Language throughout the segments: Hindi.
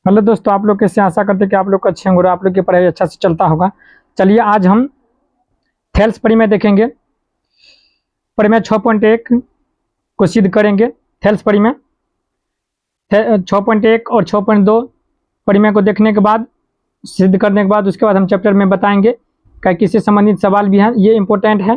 हेलो दोस्तों, आप लोग कैसे? आशा करते हैं कि आप लोग अच्छे होंगे और आप लोग की पढ़ाई अच्छा से चलता होगा। चलिए आज हम थेल्स परिमेय देखेंगे। परिमेय 6.1 को सिद्ध करेंगे। थेल्स परिमेय 6.1 और 6.2 परिमेय को देखने के बाद, सिद्ध करने के बाद, उसके बाद हम चैप्टर में बताएंगे कि किससे संबंधित सवाल भी हैं। ये इंपॉर्टेंट है,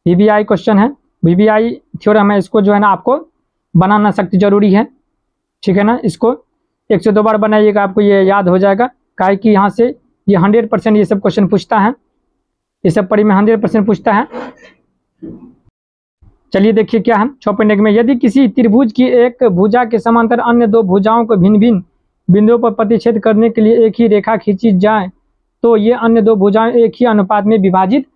वीवीआई क्वेश्चन है, वीवीआई थ्योरम है। इसको जो है ना आपको बनाना सख्त जरूरी है, ठीक है ना। इसको 102 बार बनाइएगा, आपको ये याद हो जाएगा। काहे कि यहाँ से ये 100% ये सब क्वेश्चन पूछता है, ये सब परिमेय 100% पूछता है। चलिए देखिए क्या है 6.1 में। यदि किसी त्रिभुज की एक भुजा के समांतर अन्य दो भुजाओं को भिन्न भिन्न बिंदुओं पर प्रतिच्छेद करने के लिए एक ही रेखा खींची जाए तो ये अन्य दो भुजाएं एक ही अनुपात में विभाजित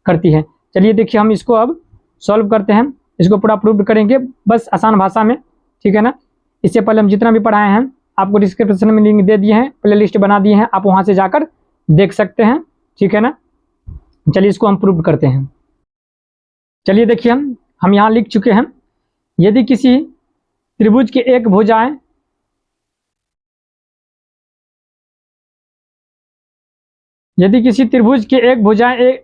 करती है। चलिए देखिए हम इसको अब सॉल्व करते हैं, इसको पूरा प्रूव करेंगे बस आसान भाषा में, ठीक है ना। इससे पहले हम जितना भी पढ़ाए हैं आपको डिस्क्रिप्शन में लिंक दे दिए हैं, प्ले लिस्ट बना दिए हैं, आप वहाँ से जाकर देख सकते हैं, ठीक है ना। चलिए इसको हम प्रूव करते हैं। चलिए देखिए हम यहाँ लिख चुके हैं। यदि किसी त्रिभुज की एक भुजाएं यदि किसी त्रिभुज की एक भुजाएं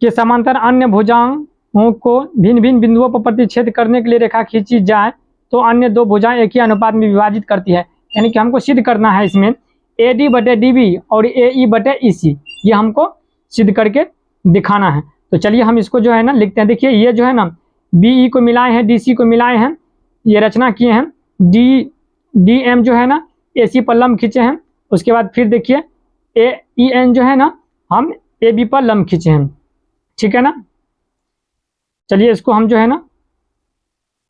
के समांतर अन्य भुजाओं को भिन्न भिन्न बिंदुओं पर प्रतिच्छेद करने के लिए रेखा खींची जाए तो अन्य दो भुजाएं एक ही अनुपात में विभाजित करती है। यानी कि हमको सिद्ध करना है इसमें AD बटे DB और AE बटे EC, ये हमको सिद्ध करके दिखाना है। तो चलिए हम इसको जो है ना लिखते हैं। देखिए ये जो है ना BE को मिलाए हैं, DC को मिलाए हैं, ये रचना किए हैं। DM जो है ना AC पर लंब खींचे हैं। उसके बाद फिर देखिए AEN जो है ना हम AB पर लंब खींचे हैं, ठीक है ना। चलिए इसको हम जो है ना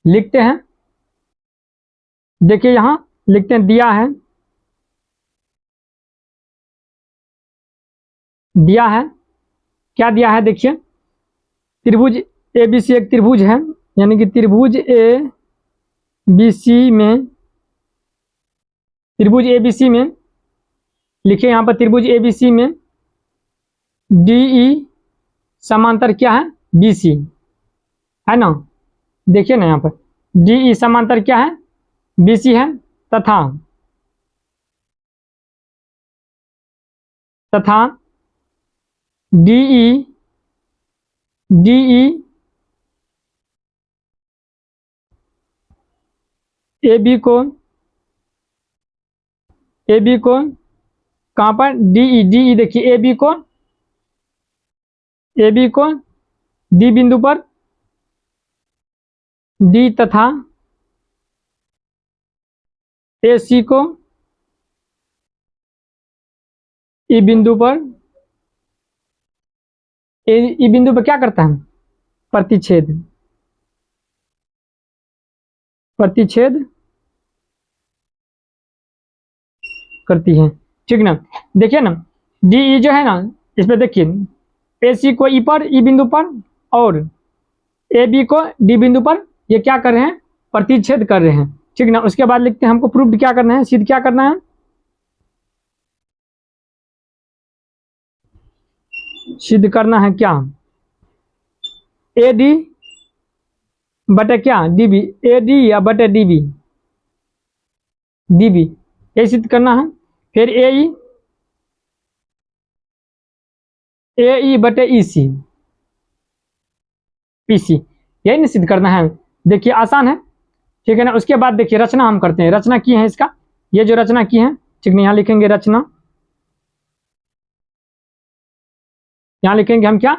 लिखते हैं। देखिए यहाँ लिखते हैं, दिया है क्या दिया है। देखिए त्रिभुज ABC एक त्रिभुज है, यानी कि त्रिभुज ABC में लिखिए यहाँ पर त्रिभुज ABC में DE समांतर क्या है, BC है ना। देखिए ना यहाँ पर DE समांतर क्या है, BC है, तथा DE AB को कहाँ पर DE देखिए AB को D बिंदु पर D तथा AC को E बिंदु पर क्या करता है, प्रतिच्छेद करती है, ठीक ना। देखिए ना DE जो है ना इस पर देखिए AC को E पर, E बिंदु पर, और AB को D बिंदु पर ये क्या कर रहे हैं, प्रतिच्छेद कर रहे हैं, ठीक ना। उसके बाद लिखते हैं हमको प्रूफ क्या करना है, सिद्ध क्या करना है, सिद्ध करना है क्या, AD बटे क्या DB, AD या बटे DB ये सिद्ध करना है। फिर AE बटे EC PC यही नहीं सिद्ध करना है। देखिए आसान है, ठीक है ना। उसके बाद देखिए रचना हम करते हैं, रचना की है इसका, ये जो रचना की है, ठीक है। यहाँ लिखेंगे रचना, यहाँ लिखेंगे हम क्या,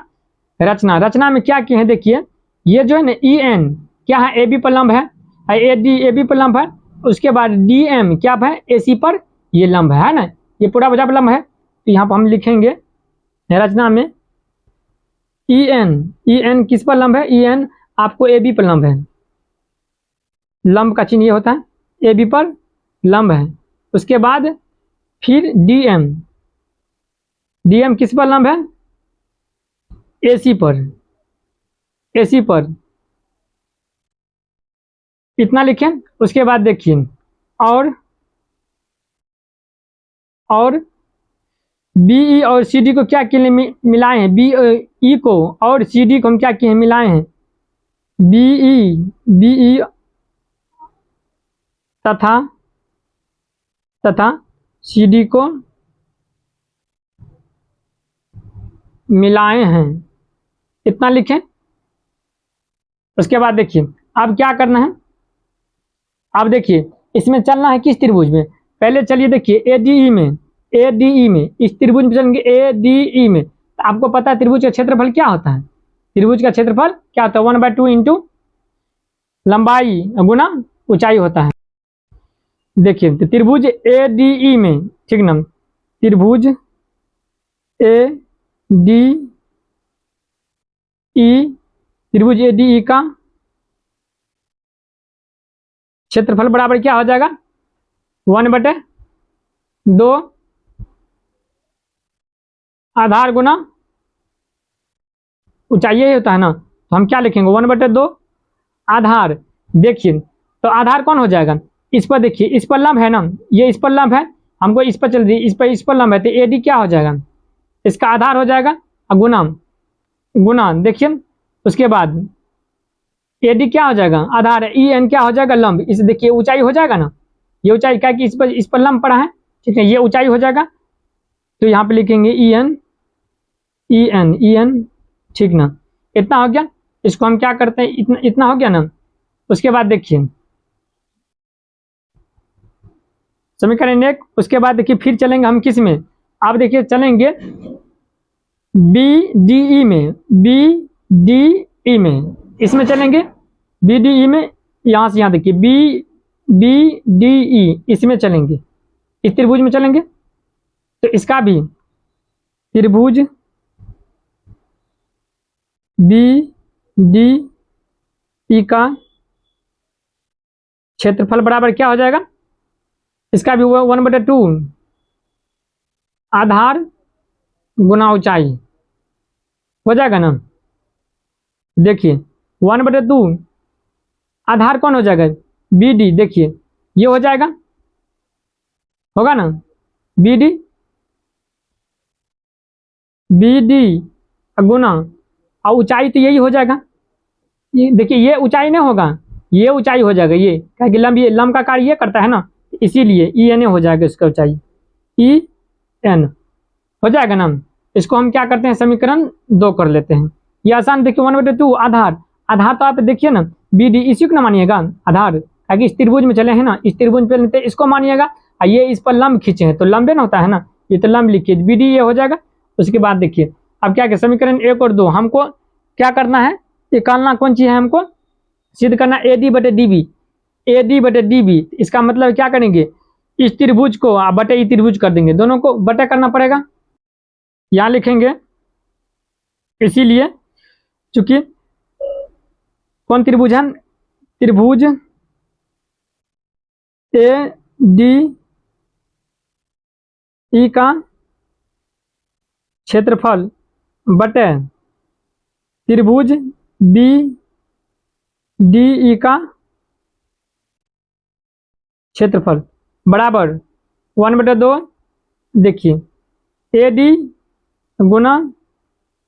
रचना में क्या किए हैं। देखिए ये जो है ना EN क्या है, AB पर लंब है, AD AB पर लंब है। उसके बाद DM क्या है, AC पर ये लंब है ना, ये पूरा बजा पर लंब है। तो यहाँ पर हम लिखेंगे रचना में EN किस पर लंब है, EN आपको AB पर लंब है, लंब का चिन्ह ये होता है, AB पर लंब है। उसके बाद फिर DM किस पर लंब है, AC पर इतना लिखें। उसके बाद देखिए और BE और CD को क्या किए मिलाए हैं, BE को और CD को हम क्या किए मिलाए हैं, BE तथा तथा सी डी को मिलाए हैं, इतना लिखें। उसके बाद देखिए अब क्या करना है, अब देखिए इसमें चलना है किस त्रिभुज में, पहले चलिए देखिए एडीई में, एडीई में इस त्रिभुज में चलेंगे, एडीई में। तो आपको पता है त्रिभुज का क्षेत्रफल क्या होता है, त्रिभुज का क्षेत्रफल क्या होता है, 1/2 इंटू लंबाई गुना ऊंचाई होता है। देखिए तो त्रिभुज एडीई में, ठीक ना, त्रिभुज एडीई, त्रिभुज एडीई का क्षेत्रफल बराबर क्या हो जाएगा, 1/2 आधार गुना ऊंचाई, यही होता है ना। तो हम क्या लिखेंगे, 1/2 आधार। देखिए तो आधार कौन हो जाएगा, इस पर देखिए, इस पर लंब है ना, ये इस पर लंब है, हमको इस पर चल दी, इस पर लंब है, तो एडी क्या हो जाएगा, इसका आधार हो जाएगा, गुना गुना देखिए उसके बाद एडी क्या हो जाएगा, आधार है, ई एन क्या हो जाएगा, लंब, इस देखिए ऊंचाई हो जाएगा ना, ये ऊंचाई क्या कि इस पर लंब पड़ा है, ठीक है, ये ऊंचाई हो जाएगा। तो यहाँ पे लिखेंगे E N, E N, E N, ठीक ना, इतना हो गया। इसको हम क्या करते हैं, इतना हो गया ना। उसके बाद देखिए समीकरण 1, उसके बाद देखिए फिर चलेंगे हम किस में, आप देखिए चलेंगे बी डी ई में, बी डी ई में, इसमें चलेंगे बी डी ई में, यहाँ से यहाँ देखिए बी बी डी ई, इसमें चलेंगे, इस त्रिभुज में चलेंगे। तो इसका भी त्रिभुज बी डी ई का क्षेत्रफल बराबर क्या हो जाएगा, इसका भी 1/2 आधार गुना ऊंचाई हो जाएगा ना। देखिए 1/2 आधार कौन हो जाएगा, बी डी, देखिए ये हो जाएगा, होगा ना, बी डी, बी डी गुना और ऊंचाई तो यही हो जाएगा, ये देखिए ये ऊंचाई नहीं होगा, ये ऊंचाई हो जाएगा, ये क्या कि लंब, ये लंब का कार्य ये करता है ना, इसीलिए ई एन ए हो जाएगा इसका ऊंचाई, ई एन हो जाएगा ना। इसको हम क्या करते हैं, समीकरण 2 कर लेते हैं, ये आसान। देखिए 1/2 आधार, आधार तो आप देखिए ना बी डी, इसी को ना मानिएगा आधार, ताकि इस त्रिभुज में चले हैं ना, इस त्रिभुज पे लेते इसको मानिएगा, और ये इस पर लंब खींचे हैं तो लंबे ना होता है ना, ये तो लंब लिखिए, बी डी ये हो जाएगा। उसके बाद देखिए अब क्या समीकरण 1 और 2 हमको क्या करना है, निकालना कौन चीज है, हमको सिद्ध करना एडी बटे डीबी, एडी बटे डीबी, इसका मतलब क्या करेंगे, इस त्रिभुज को बटे ई त्रिभुज कर देंगे, दोनों को बटे करना पड़ेगा, यहां लिखेंगे। इसीलिए चूंकि कौन त्रिभुज है, त्रिभुज ए डी ई का क्षेत्रफल बटे त्रिभुज बी डी ई का क्षेत्रफल बराबर 1/2, देखिए A D Guna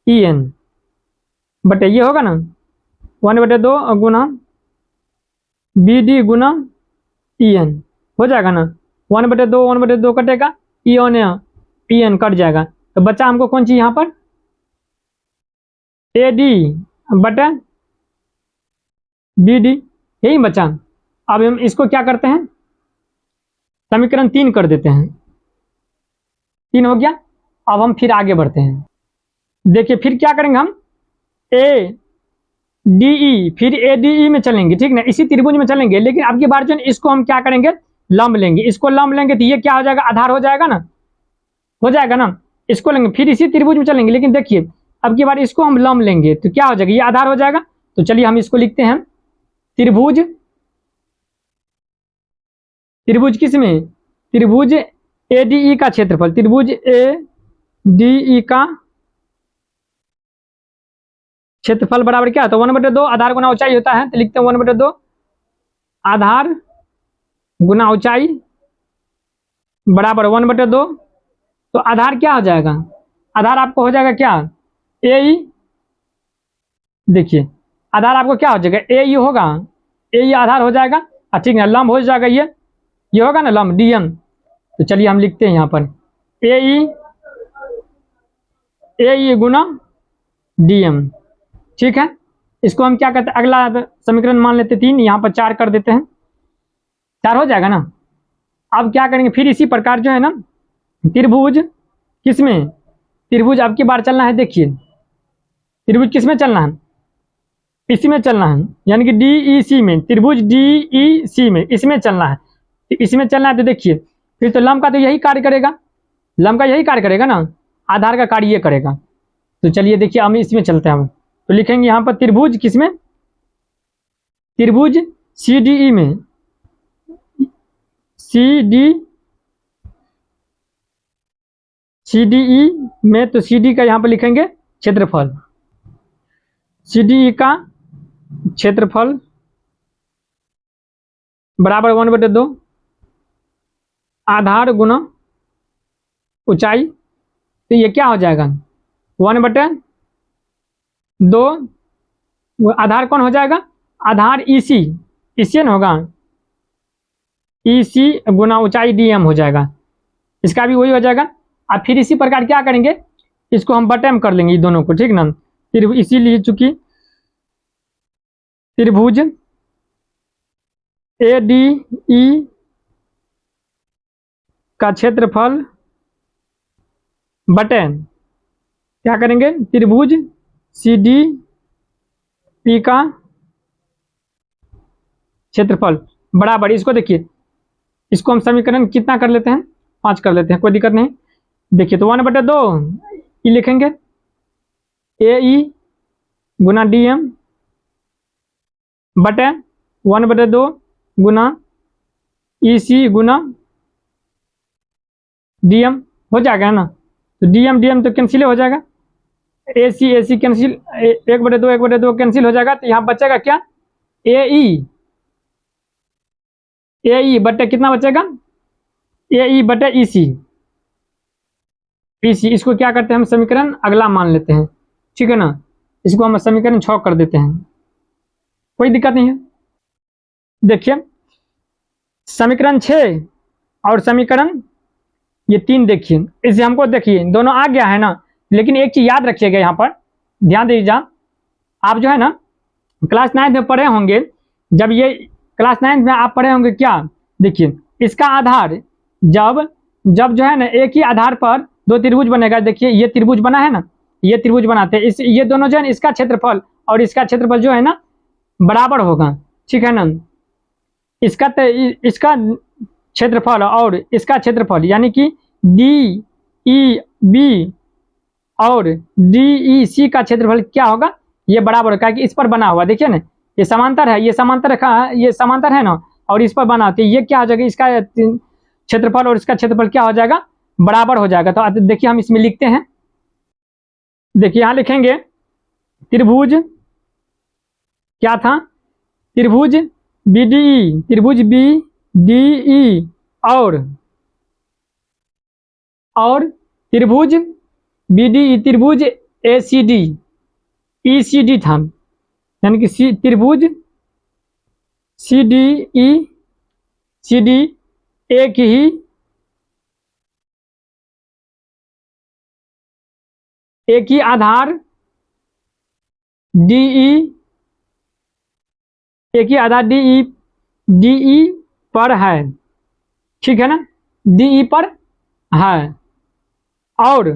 E N बटे ये होगा ना, 1/2 गुना बी डी गुना ई एन हो जाएगा ना, 1/2 कटेगा, ई एन कट जाएगा, तो बच्चा हमको कौन चीज यहाँ पर, ए डी बटे बी डी, यही बचा। अब हम इसको क्या करते हैं, समीकरण 3 कर देते हैं, 3 हो गया। अब हम फिर आगे बढ़ते हैं, देखिए फिर क्या करेंगे हम, ए डी ई, फिर ए डी ई में चलेंगे, ठीक ना, इसी त्रिभुज में चलेंगे, लेकिन अब की बार जो इसको हम क्या करेंगे, लंब लेंगे, इसको लंब लेंगे तो ये क्या हो जाएगा, आधार हो जाएगा ना, हो जाएगा ना, इसको लेंगे, फिर इसी त्रिभुज में चलेंगे, लेकिन देखिए अब की बार इसको हम लंब लेंगे तो क्या हो जाएगा, ये आधार हो जाएगा। तो चलिए हम इसको लिखते हैं त्रिभुज, त्रिभुज किस में, त्रिभुज ए डी ई का क्षेत्रफल, त्रिभुज ए डी ई का क्षेत्रफल बराबर क्या होता है, 1/2 आधार गुना ऊंचाई होता है, तो लिखते हैं 1/2 आधार गुना ऊंचाई बराबर 1/2। तो आधार क्या हो जाएगा, आधार आपको हो जाएगा क्या, ए ई, देखिए आधार आपको क्या हो जाएगा, ए ई होगा, ए ई आधार हो जाएगा, ठीक है, लंब हो जाएगा, ये होगा ना लंब डी एम, तो चलिए हम लिखते हैं यहाँ पर ए ई गुना डी एम। ठीक है, इसको हम क्या करते हैं, अगला समीकरण मान लेते 3, यहाँ पर 4 कर देते हैं, 4 हो जाएगा ना। अब क्या करेंगे, फिर इसी प्रकार जो है ना त्रिभुज किसमें, त्रिभुज अब की बार चलना है, देखिए त्रिभुज किसमें चलना है, इसी में चलना है, यानी कि डी ई सी में, त्रिभुज डी ई सी में, इसमें चलना है। तो इसमें चलना है तो देखिए फिर तो लंब का तो यही कार्य करेगा, लंब का यही कार्य करेगा ना, आधार का कार्य ये करेगा। तो चलिए देखिए हम इसमें चलते हैं, हम तो लिखेंगे यहाँ पर त्रिभुज किसमें, त्रिभुज सी डी ई में, सी डी ई में, तो सी डी का यहाँ पर लिखेंगे क्षेत्रफल, सी डी ई का क्षेत्रफल बराबर 1/2 आधार गुना ऊंचाई। तो ये क्या हो जाएगा 1/2, आधार कौन हो जाएगा, आधार ईसी, ईसीएन होगा, ईसी गुना ऊंचाई डीएम हो जाएगा, इसका भी वही हो जाएगा। अब फिर इसी प्रकार क्या करेंगे, इसको हम बटे में कर लेंगे दोनों को, ठीक ना। फिर इसीलिए चूंकि त्रिभुज ए डी ई का क्षेत्रफल बटे क्या करेंगे, त्रिभुज सी डी पी का क्षेत्रफल बराबर, इसको देखिए, इसको हम समीकरण कितना कर लेते हैं, 5 कर लेते हैं, कोई दिक्कत नहीं। देखिए तो 1/2 ई लिखेंगे, ए ई गुना डी एम बटे 1/2 गुना ई सी गुना डी एम हो जाएगा ना। तो डी एम तो कैंसिल हो जाएगा, ए सी कैंसिल, 1/2 कैंसिल हो जाएगा। तो यहाँ बचेगा क्या, ए ई बटे कितना बचेगा, ए ई बटे ई सी, इसको क्या करते हैं हम समीकरण अगला मान लेते हैं, ठीक है ना। इसको हम समीकरण 6 कर देते हैं, कोई दिक्कत नहीं है। देखिए समीकरण 6 और समीकरण ये 3 देखिए, इसे हमको देखिए दोनों आ गया है ना, लेकिन एक चीज याद रखिएगा, यहाँ पर ध्यान दीजिए, आप जो है ना क्लास 9 में पढ़े होंगे, जब ये क्लास 9 में आप पढ़े होंगे क्या, देखिए इसका आधार जब जो है ना एक ही आधार पर 2 त्रिभुज बनेगा। देखिए ये त्रिभुज बना है ना, ये त्रिभुज बनाते हैं, इस ये दोनों जो है ना, इसका क्षेत्रफल और इसका क्षेत्रफल जो है ना बराबर होगा, ठीक है ना। इसका क्षेत्रफल और इसका क्षेत्रफल यानी कि डी ई बी और डी ई सी का क्षेत्रफल क्या होगा, ये बराबर होगा, कि इस पर बना हुआ, देखिए ना ये समांतर है, ये समांतर रेखा, ये समांतर है ना, और इस पर बना, तो ये क्या हो जाएगा, इसका क्षेत्रफल और इसका क्षेत्रफल क्या हो जाएगा, बराबर हो जाएगा। तो देखिए हम इसमें लिखते हैं, देखिए यहाँ लिखेंगे त्रिभुज क्या था, त्रिभुज बी डी ई, त्रिभुज बी डी ई और त्रिभुज बी डी ई, त्रिभुज ए C D E C D था, यानी कि त्रिभुज C D E C D एक ही आधार डी ई, एक ही आधार डी ई पर है, ठीक है ना, डी ई पर है, और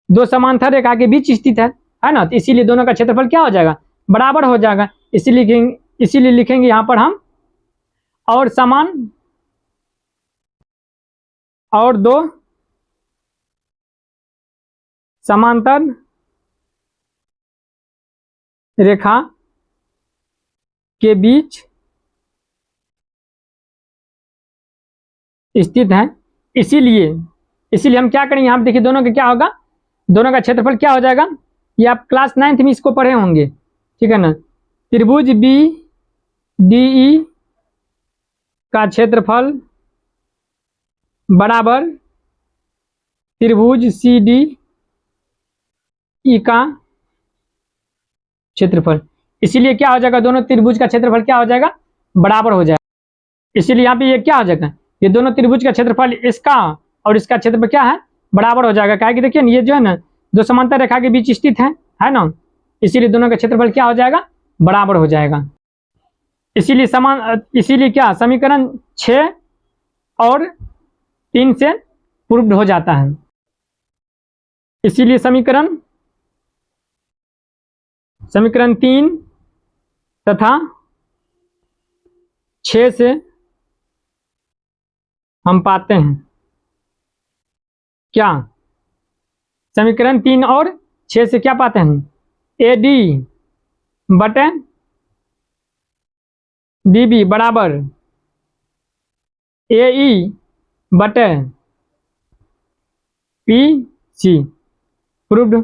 2 समांतर रेखा के बीच स्थित है ना। तो इसीलिए दोनों का क्षेत्रफल क्या हो जाएगा, बराबर हो जाएगा। इसीलिए लिखेंगे यहाँ पर हम और समान, और 2 समांतर रेखा के बीच स्थित है। इसीलिए हम क्या करेंगे, यहाँ देखिए दोनों का क्या होगा, दोनों का क्षेत्रफल क्या हो जाएगा, ये आप क्लास 9 में इसको पढ़े होंगे, ठीक है ना। त्रिभुज बी डी ई का क्षेत्रफल बराबर त्रिभुज सी डी ई का क्षेत्रफल। इसीलिए क्या हो जाएगा, दोनों त्रिभुज का क्षेत्रफल क्या हो जाएगा, बराबर हो जाएगा। इसीलिए यहाँ पे ये क्या हो जाएगा, ये दोनों त्रिभुज का क्षेत्रफल इसका और इसका क्षेत्रफल क्या है, बराबर हो जाएगा। क्या कि देखिए ये जो है ना दो समांतर रेखा के बीच स्थित है ना, इसीलिए दोनों का क्षेत्रफल क्या हो जाएगा, बराबर हो जाएगा। इसीलिए क्या समीकरण 6 और 3 से प्रूव्ड हो जाता है। इसीलिए समीकरण 3 तथा 6 से हम पाते हैं क्या, समीकरण 3 और 6 से क्या पाते हैं, AD बटे DB बराबर AE बटे PC प्रूव्ड।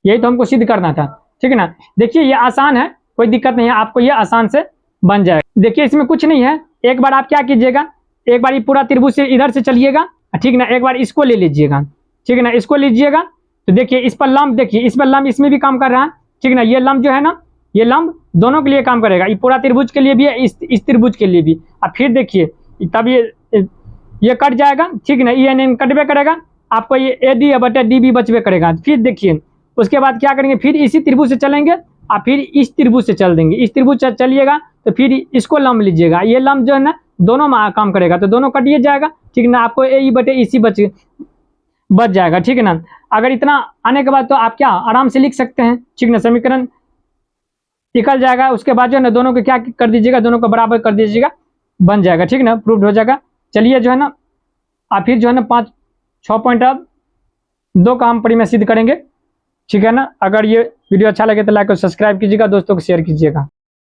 यही तो हमको सिद्ध करना था, ठीक है ना। देखिए ये आसान है, कोई दिक्कत नहीं है, आपको ये आसान से बन जाएगा। देखिए इसमें कुछ नहीं है, एक बार आप क्या कीजिएगा, एक बार ये पूरा त्रिभुज से इधर से चलिएगा, ठीक ना, एक बार इसको ले लीजिएगा, ठीक है ना, इसको लीजिएगा तो देखिए इस पर लंब, देखिए इस पर लंब इसमें भी काम कर रहा है, ठीक है ना। ये लंब जो है ना, ये लंब दोनों के लिए काम करेगा, ये पूरा त्रिभुज के लिए भी है, इस त्रिभुज के लिए भी। अब फिर देखिए तब ये कट जाएगा, ठीक है ना, ये कटबे करेगा, आपको ये AD बटे DB बचबे करेगा। फिर देखिए उसके बाद क्या करेंगे, फिर इसी त्रिभुज से चलेंगे और फिर इस त्रिभुज से चल देंगे, इस त्रिभुज से चलिएगा तो फिर इसको लंब लीजिएगा, ये लंब जो है ना दोनों में काम करेगा, तो दोनों कटिए जाएगा, ठीक है ना, आपको AE बटे EC बच जाएगा, ठीक है ना। अगर इतना आने के बाद तो आप क्या आराम से लिख सकते हैं, ठीक है ना, समीकरण निकल जाएगा। उसके बाद जो है ना दोनों को क्या कर दीजिएगा, दोनों को बराबर कर दीजिएगा, बन जाएगा, ठीक है ना, प्रूव्ड हो जाएगा। चलिए जो है ना आप फिर जो है ना 5-6 पॉइंट अब 2 काम पर मैं सिद्ध करेंगे, ठीक है ना। अगर ये वीडियो अच्छा लगे तो लाइक और सब्सक्राइब कीजिएगा, दोस्तों को शेयर कीजिएगा।